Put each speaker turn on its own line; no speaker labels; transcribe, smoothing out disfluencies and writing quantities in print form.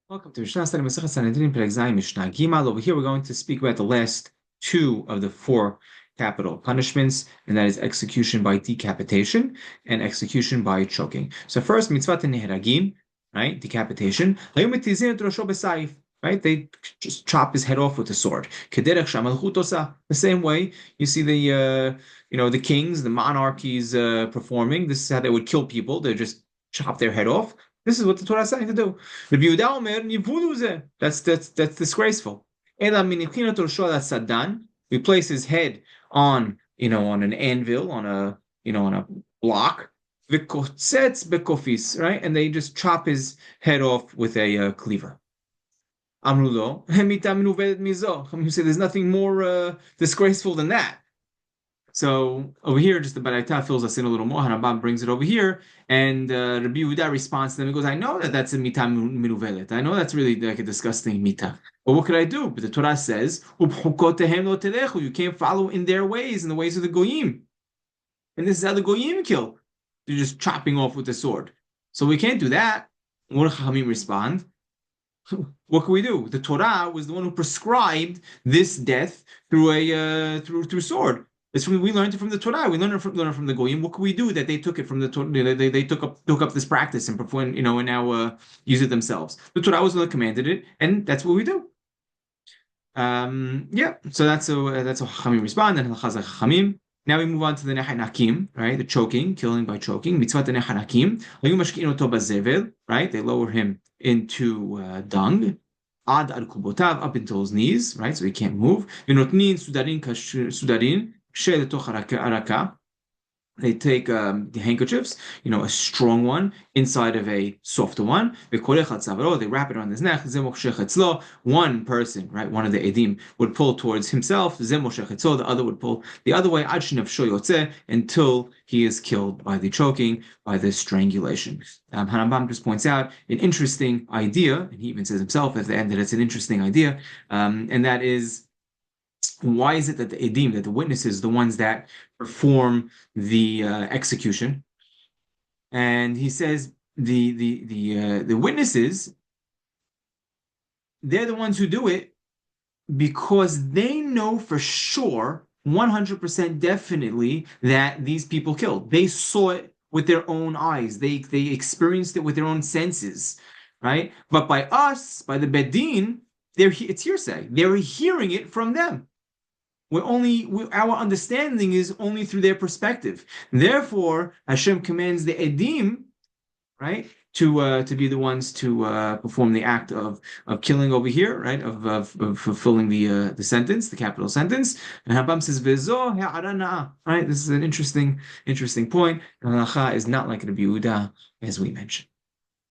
Welcome to Mishna study Masechet Sanhedrin Perek Zayin Mishnah Gimal. Over here, we're going to speak about the last two of the four capital punishments, and that is execution by decapitation and execution by choking. So first, mitzvah neheragim, right? Decapitation. Right? They just chop his head off with a sword. The same way you see the kings, the monarchies performing. This is how they would kill people. They just chop their head off. This is what the Torah is saying to do. That's disgraceful. We place his head on an anvil, on a block. Right? And they just chop his head off with a cleaver. Amrulo, you say there's nothing more disgraceful than that. So over here, just the Baraita fills us in a little more. Hanabam brings it over here, and Rabbi Yehuda responds to them. He goes, "I know that's a mita minuvelet. I know that's really like a disgusting mita. But what could I do?" But the Torah says, "You can't follow in their ways, in the ways of the goyim." And this is how the goyim kill. They're just chopping off with the sword. So we can't do that. What do Chachamim respond? What can we do? The Torah was the one who prescribed this death through through sword. We learned it from the Torah. We learned it from the Goyim. What could we do that they took it from the Torah? They took up this practice and perform, and now use it themselves. The Torah was the one that commanded it, and that's what we do. Yeah. So that's how Chachamim respond, and Halachas Chachamim. Now we move on to the Nehanakim, right? The choking, killing by choking. Mitzvah Nehanakim. Right? They lower him into dung. Ad al kubotav, up until his knees, right? So he can't move. Vinotnin sudarin. They take the handkerchiefs, a strong one inside of a softer one. They wrap it on his neck. One person, right, one of the edim would pull towards himself. The other would pull the other way until he is killed by the choking, by the strangulation. Hanambam just points out an interesting idea, and he even says himself at the end that it's an interesting idea, and that is, why is it that the edim, that the witnesses, the ones that perform the execution? And he says the witnesses, they're the ones who do it because they know for sure, 100% definitely, that these people killed. They saw it with their own eyes. They experienced it with their own senses, right? But by us, by the bedin, it's hearsay. They're hearing it from them. Our understanding is only through their perspective. Therefore, Hashem commands the edim, right, to be the ones to perform the act of killing over here, right, of fulfilling the sentence, the capital sentence. And Habam says, "Vezo ha'arana." Right, this is an interesting point. Halacha is not like Rabbi Yehuda, as we mentioned.